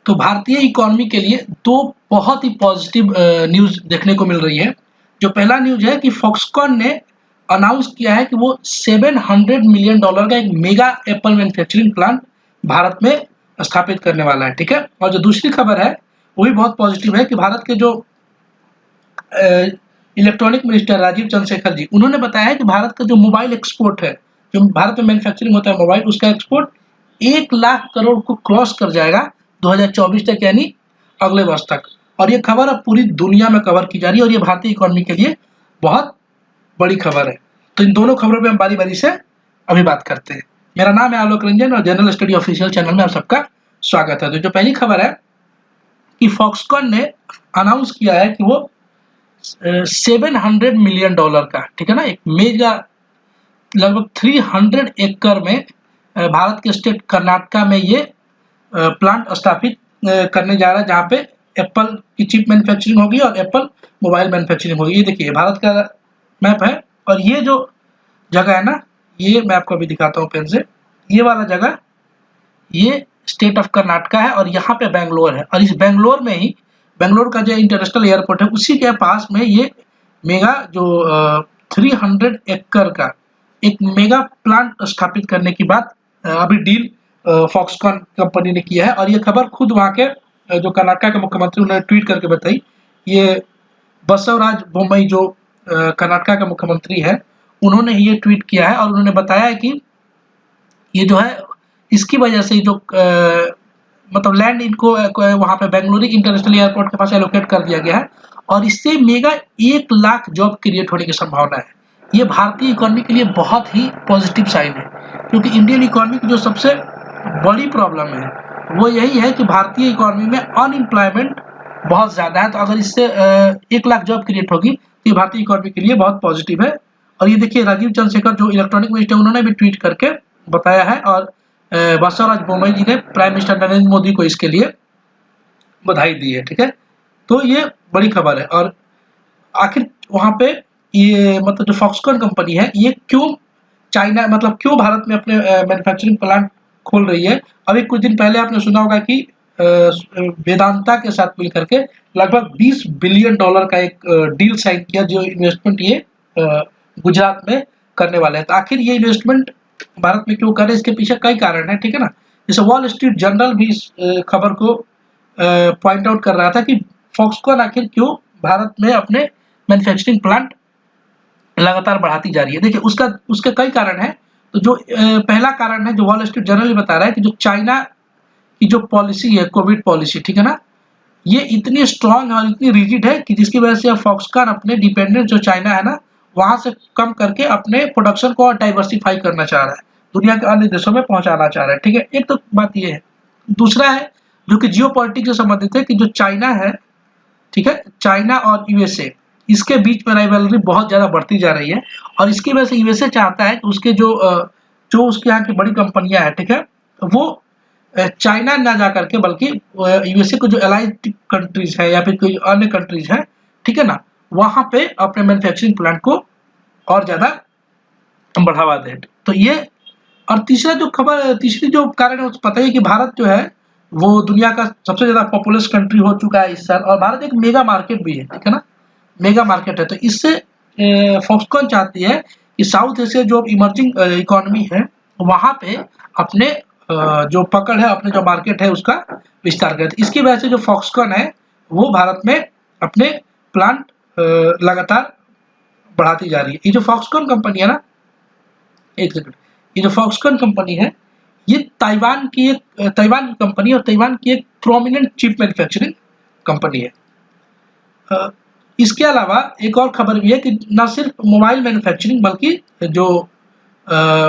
तो भारतीय इकोनॉमी के लिए दो बहुत ही पॉजिटिव न्यूज़ देखने को मिल रही है। जो पहला न्यूज़ है कि फॉक्सकॉन ने अनाउंस किया है कि वो $700 मिलियन का एक mega Apple manufacturing plant Bharat में स्थापित करने वाला है, ठीक है। और जो दूसरी खबर है वो भी बहुत पॉजिटिव है कि भारत के जो इलेक्ट्रॉनिक मिनिस्टर राजीव चंद्रशेखर जी, उन्होंने बताया है कि भारत का जो मोबाइल एक्सपोर्ट है, जो भारत में मैन्युफैक्चरिंग होता है मोबाइल, उसका एक्सपोर्ट 1 लाख करोड़ को क्रॉस कर जाएगा 2024 तक, यानी अगले वर्ष तक। और ये खबर अब पूरी दुनिया में कवर की जा रही है और ये भारतीय इकोनॉमी के लिए बहुत बड़ी खबर है। तो इन दोनों खबरों पे हम बारी-बारी से अभी बात करते हैं। मेरा नाम है आलोक रंजन और जनरल स्टडी ऑफिशियल चैनल में आप सबका स्वागत है। तो जो पहली खबर है कि फॉक्सकॉन ने अनाउंस किया है कि वो $700 मिलियन का, ठीक है ना, एक मेगा लगभग 300 एकड़ में भारत के स्टेट कर्नाटका में ये प्लांट स्थापित करने जा रहा है, जहाँ पे एप्पल की चिप मैन्युफैक्चरिंग होगी और एप्पल मोबाइल मैन्युफैक्चरिंग होगी। ये देखिए भारत का मैप है और ये जो जगह है ना, ये मैं आपको अभी दिखाता हूँ पेन से। ये वाला जगह ये स्टेट ऑफ कर्नाटका है और यहाँ पे बेंगलोर है और इस बेंगलोर में ही बेंगलोर का जो इंटरनेशनल एयरपोर्ट है उसी के पास में ये मेगा जो 300 एकड़ का एक मेगा प्लांट स्थापित करने की बात अभी डील फॉक्सकॉन कंपनी ने किया है। और ये खबर खुद वहाँ के जो कर्नाटका के मुख्यमंत्री उन्होंने ट्वीट करके बताई। ये बसवराज बोम्मई जो कर्नाटका के मुख्यमंत्री है, उन्होंने ये ट्वीट किया है और उन्होंने बताया है कि ये जो है इसकी वजह से जो मतलब लैंड इनको वहाँ पे बेंगलुरु इंटरनेशनल एयरपोर्ट के पास एलोकेट कर दिया गया है और इससे मेगा 1 लाख जॉब क्रिएट होने की संभावना है। ये भारतीय इकोनॉमी के लिए बहुत ही पॉजिटिव साइन है, क्योंकि इंडियन इकोनॉमी की जो सबसे बड़ी प्रॉब्लम है वो यही है कि भारतीय इकोनॉमी में अनएम्प्लॉयमेंट बहुत ज़्यादा है। तो अगर इससे 1 लाख जॉब क्रिएट होगी तो ये भारतीय इकोनॉमी के लिए बहुत पॉजिटिव है। और ये देखिए राजीव चंद्रशेखर जो इलेक्ट्रॉनिक मिनिस्टर, उन्होंने भी ट्वीट करके बताया है और बसवराज बोम्मई जी ने प्राइम मिनिस्टर नरेंद्र मोदी को इसके लिए बधाई दी है, ठीक है। तो ये बड़ी खबर है। और आखिर वहाँ पे ये मतलब जो फॉक्सकॉन कंपनी है ये क्यों चाइना मतलब क्यों भारत में अपने मैन्युफैक्चरिंग प्लांट खोल रही है। अभी कुछ दिन पहले आपने सुना होगा कि वेदांता के साथ मिल करके लगभग $20 बिलियन का एक डील साइन किया, जो इन्वेस्टमेंट ये गुजरात में करने वाले हैं। तो आखिर ये इन्वेस्टमेंट भारत में क्यों कर रहे हैं, इसके पीछे कई कारण है, ठीक है ना। जैसे वॉल स्ट्रीट जर्नल भी इस खबर को पॉइंट आउट कर रहा था कि फॉक्सकॉन आखिर क्यों भारत में अपने मैन्युफैक्चरिंग प्लांट लगातार बढ़ाती जा रही है। देखिए उसके कई कारण हैं। तो जो पहला कारण है जो वॉल स्ट्रीट जर्नल बता रहा है कि जो चाइना की जो पॉलिसी है, कोविड पॉलिसी, ठीक है ना, ये इतनी स्ट्रांग और इतनी रिजिड है कि जिसकी वजह से फॉक्सकॉन अपने डिपेंडेंस जो चाइना है ना, वहां से कम करके अपने प्रोडक्शन को और डाइवर्सिफाई करना चाह रहा है, दुनिया के अन्य देशों में पहुंचाना चाह रहा है, ठीक है। एक तो बात ये है। दूसरा है जो कि जियो पॉलिटिक्स से संबंधित है कि जो चाइना है, ठीक है, चाइना और यूएसए, इसके बीच में राइवलरी बहुत ज़्यादा बढ़ती जा रही है और इसकी वजह से यूएसए चाहता है कि उसके जो उसके यहाँ की बड़ी कंपनियां हैं, ठीक है, वो चाइना ना जा करके बल्कि यूएसए को जो अलाइड कंट्रीज है या फिर कोई अन्य कंट्रीज है, ठीक है ना, वहाँ पे अपने मैन्युफैक्चरिंग प्लांट को और ज़्यादा बढ़ावा दे। तो ये और तीसरी जो कारण है, पता ही कि भारत जो है वो दुनिया का सबसे ज़्यादा पॉपुलस कंट्री हो चुका है इस साल और भारत एक मेगा मार्केट भी है, ठीक है ना, मेगा मार्केट है। तो इससे फॉक्सकॉन चाहती है कि साउथ एशिया जो इमर्जिंग इकोनॉमी है वहाँ पे अपने जो पकड़ है, अपने जो मार्केट है उसका विस्तार करे। इसकी वजह से जो फॉक्सकॉन है वो भारत में अपने प्लांट लगातार बढ़ाती जा रही है। ये जो फॉक्सकॉन कंपनी है ना, एक सेकंड, ये जो फॉक्सकॉन कंपनी है ये ताइवान की कंपनी और ताइवान की एक प्रोमिनेंट चिप मैन्युफैक्चरिंग कंपनी है। इसके अलावा एक और खबर भी है कि न सिर्फ मोबाइल मैन्युफैक्चरिंग बल्कि जो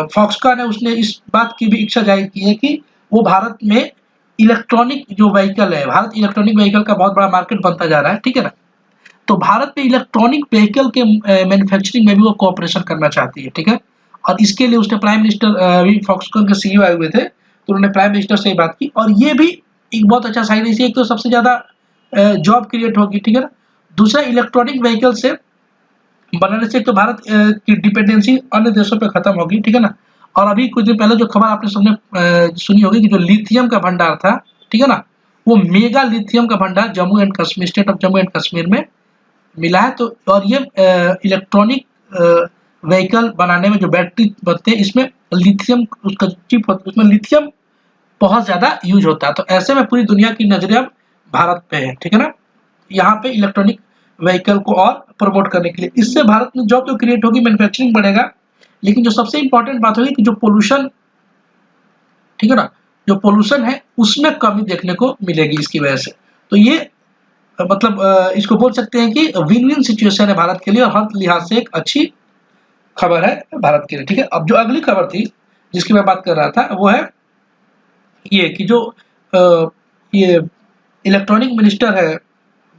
फॉक्सकॉन है उसने इस बात की भी इच्छा जाहिर की है कि वो भारत में इलेक्ट्रॉनिक जो व्हीकल है, भारत इलेक्ट्रॉनिक व्हीकल का बहुत बड़ा मार्केट बनता जा रहा है, ठीक है ना। तो भारत में इलेक्ट्रॉनिक व्हीकल के मैन्युफैक्चरिंग में भी वो कोऑपरेशन करना चाहती है, ठीक है। और इसके लिए उसने प्राइम मिनिस्टर अभी फॉक्सकॉन के सीईओ आए हुए थे तो उन्होंने प्राइम मिनिस्टर से बात की और ये भी एक बहुत अच्छा साइन है। इसे एक तो सबसे ज़्यादा जॉब क्रिएट होगी, ठीक है ना। दूसरा, इलेक्ट्रॉनिक व्हीकल से बनाने से तो भारत की डिपेंडेंसी अन्य देशों पे खत्म होगी, ठीक है ना। और अभी कुछ दिन पहले जो खबर आपने सुनी होगी कि जो लिथियम का भंडार था, ठीक है ना, वो मेगा लिथियम का भंडार Jammu and Kashmir, state of Jammu and Kashmir में मिला है। तो और ये इलेक्ट्रॉनिक व्हीकल बनाने में जो बैटरी बनते हैं इसमें लिथियम उसका चिप उसमें लिथियम बहुत ज़्यादा यूज होता है। तो ऐसे में पूरी दुनिया की नजरें अब भारत पे है, ठीक है ना, यहाँ पे इलेक्ट्रॉनिक व्हीकल को और प्रमोट करने के लिए। इससे भारत में जॉब तो क्रिएट होगी, मैन्युफैक्चरिंग बढ़ेगा, लेकिन जो सबसे इंपॉर्टेंट बात होगी कि जो पोल्यूशन, ठीक है ना, जो पोल्यूशन है उसमें कमी देखने को मिलेगी इसकी वजह से। तो ये मतलब इसको बोल सकते हैं कि विन विन सिचुएशन है भारत के लिए, और हर लिहाज से एक अच्छी खबर है भारत के लिए, ठीक है। अब जो अगली खबर थी जिसकी मैं बात कर रहा था वो है ये कि जो ये इलेक्ट्रॉनिक मिनिस्टर है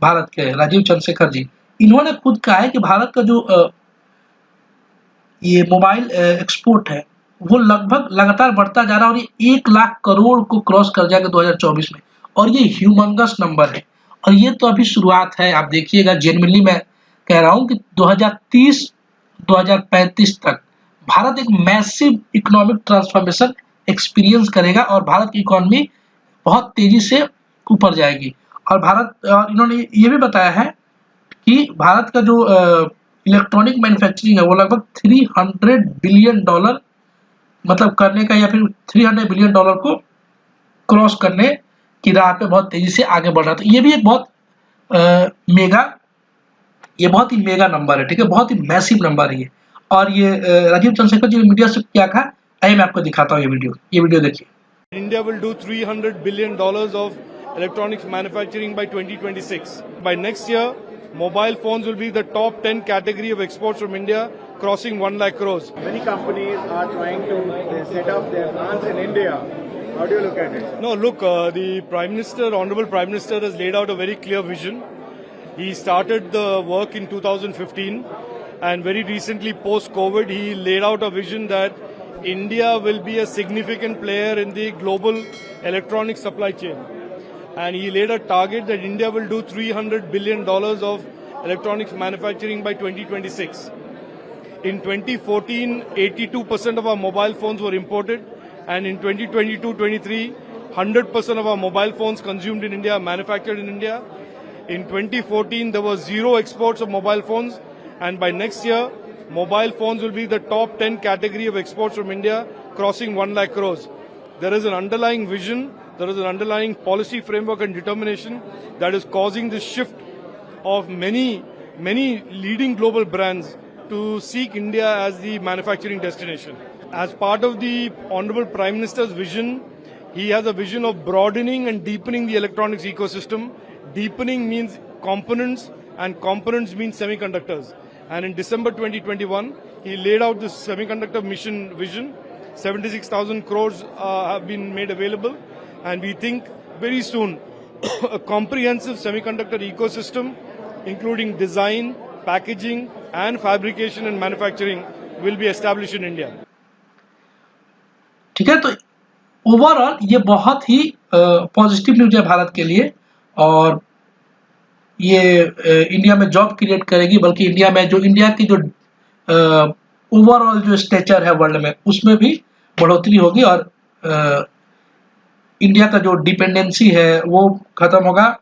भारत के, राजीव चंद्रशेखर जी, इन्होंने खुद कहा है कि भारत का जो ये मोबाइल एक्सपोर्ट है वो लगभग लगातार बढ़ता जा रहा है, और ये 1 लाख करोड़ को क्रॉस कर जाएगा 2024 में, और ये ह्यूमंगस नंबर है। और ये तो अभी शुरुआत है, आप देखिएगा, जेन्युइनली मैं कह रहा हूँ कि 2030-2035 तक भारत एक मैसिव इकोनॉमिक ट्रांसफॉर्मेशन एक्सपीरियंस करेगा, और भारत की इकोनॉमी बहुत तेजी से ऊपर जाएगी। और इन्होंने ये भी बताया है कि भारत का जो इलेक्ट्रॉनिक मैन्युफैक्चरिंग है वो लगभग $300 बिलियन मतलब करने का, या फिर $300 बिलियन को क्रॉस करने की राह पे बहुत तेजी से आगे बढ़ रहा था। ये भी एक बहुत ही मेगा नंबर है, ठीक है, बहुत ही मैसिव नंबर है ये। और ये राजीव चंद्रशेखर जी ने मीडिया से क्या कहा, आइए मैं आपको दिखाता हूँ ये वीडियो देखिए। India will do $300 billion of electronics manufacturing by 2026. By next year, mobile phones will be the top 10 category of exports from India, crossing 1 lakh crores. Many companies are trying to set up their plants in India. How do you look at it? No, look, the Prime Minister, Honorable Prime Minister has laid out a very clear vision. He started the work in 2015, and very recently post-COVID, he laid out a vision that India will be a significant player in the global electronic supply chain. And he laid a target that India will do $300 billion of electronics manufacturing by 2026. In 2014, 82% of our mobile phones were imported, and in 2022-23, 100% of our mobile phones consumed in India are manufactured in India. In 2014, there was zero exports of mobile phones, and by next year, mobile phones will be the top 10 category of exports from India, crossing 1 lakh crores. There is an underlying vision, there is an underlying policy framework and determination that is causing this shift of many leading global brands to seek India as the manufacturing destination. As part of the Honorable Prime Minister's vision, he has a vision of broadening and deepening the electronics ecosystem. Deepening means components, and components mean semiconductors. And in December 2021, he laid out this semiconductor mission vision. 76,000 crores have been made available, and we think very soon a comprehensive semiconductor ecosystem, including design, packaging, and fabrication and manufacturing, will be established in India. ठीक है, तो overall ये बहुत ही positive news है भारत के लिए, और ये इंडिया में जॉब क्रिएट करेगी, बल्कि इंडिया की जो ओवरऑल जो स्टेचर है वर्ल्ड में उसमें भी बढ़ोतरी होगी, और इंडिया का जो डिपेंडेंसी है वो खत्म होगा,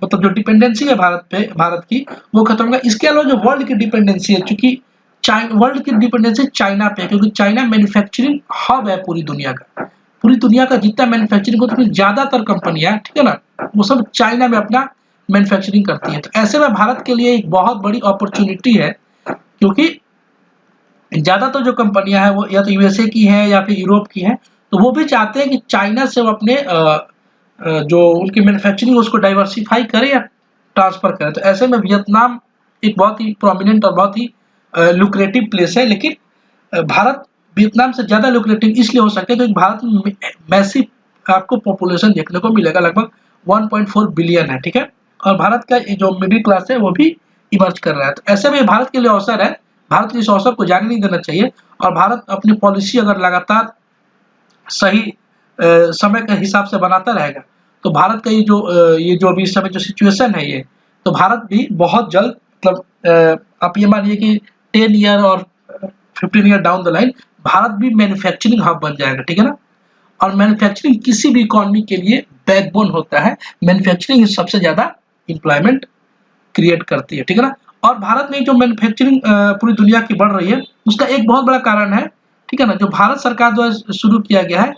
मतलब जो डिपेंडेंसी है भारत की वो खत्म होगा। इसके अलावा जो वर्ल्ड की डिपेंडेंसी है, चूंकि वर्ल्ड की डिपेंडेंसी चाइना पे, क्योंकि चाइना मैन्युफैक्चरिंग हब है पूरी दुनिया का जितना मैन्युफैक्चरिंग होता है, ज्यादातर कंपनियां, ठीक है ना, वो सब चाइना में अपना मैन्युफैक्चरिंग करती है। तो ऐसे में भारत के लिए एक बहुत बड़ी अपॉर्चुनिटी है, क्योंकि ज्यादातर जो कंपनियां हैं वो या तो यूएसए की है या फिर यूरोप की है, तो वो भी चाहते हैं कि चाइना से वो अपने जो उनकी मैन्युफैक्चरिंग उसको डाइवर्सिफाई करें या ट्रांसफर करें। तो ऐसे में वियतनाम एक बहुत ही प्रोमिनेंट और बहुत ही लुक्रेटिव प्लेस है, लेकिन भारत वियतनाम से ज्यादा लुक्रेटिव इसलिए हो सकता है क्योंकि भारत में मैसिव आपको पॉपुलेशन देखने को मिलेगा, लगभग 1.4 बिलियन है, ठीक है, और भारत का जो मिडिल क्लास है वो भी इमर्ज कर रहा है। तो ऐसे में भारत के लिए अवसर है, भारत को इस अवसर को जाने नहीं देना चाहिए, और भारत अपनी पॉलिसी अगर लगातार सही समय के हिसाब से बनाता रहेगा तो भारत का ये जो अभी इस समय जो सिचुएशन है ये, तो भारत भी बहुत जल्द, मतलब आप ये मानिए कि 10 ईयर और 15 year down the line Bharat भी मैन्युफैक्चरिंग हब बन जाएगा, ठीक है ना। और मैन्युफैक्चरिंग किसी भी इकोनॉमी के लिए बैकबोन होता है, मैन्युफैक्चरिंग सबसे ज़्यादा एम्प्लॉयमेंट क्रिएट करती है, ठीक है ना। और भारत में जो मैन्युफैक्चरिंग पूरी दुनिया की बढ़ रही है, उसका एक बहुत बड़ा कारण है, ठीक है ना, जो भारत सरकार द्वारा शुरू किया गया है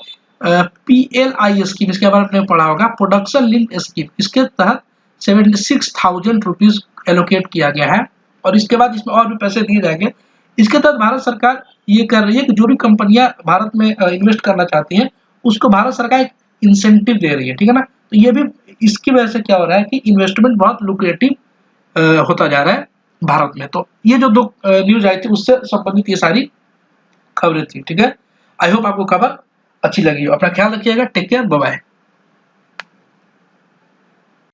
PLI स्कीम, इसके बारे में आपने पढ़ा होगा, प्रोडक्शन लिंक स्कीम। इसके तहत 76,000 रुपीज एलोकेट किया गया है और इसके बाद इसमें और भी पैसे दिए जाएंगे। इसके तहत भारत सरकार ये कर रही है कि जो भी कंपनियां भारत में इन्वेस्ट करना चाहती हैं, उसको भारत सरकार एक इंसेंटिव दे रही है, ठीक है ना। तो ये भी इसकी वजह से क्या हो रहा है कि इन्वेस्टमेंट बहुत लुक्रेटिव होता जा रहा है भारत में। तो ये जो दो न्यूज आई थी उससे संबंधित ये सारी खबरें थी, ठीक है। आई होप आपको खबर अच्छी लगी हो। अपना ख्याल रखिएगा, टेक केयर, बाय बाय।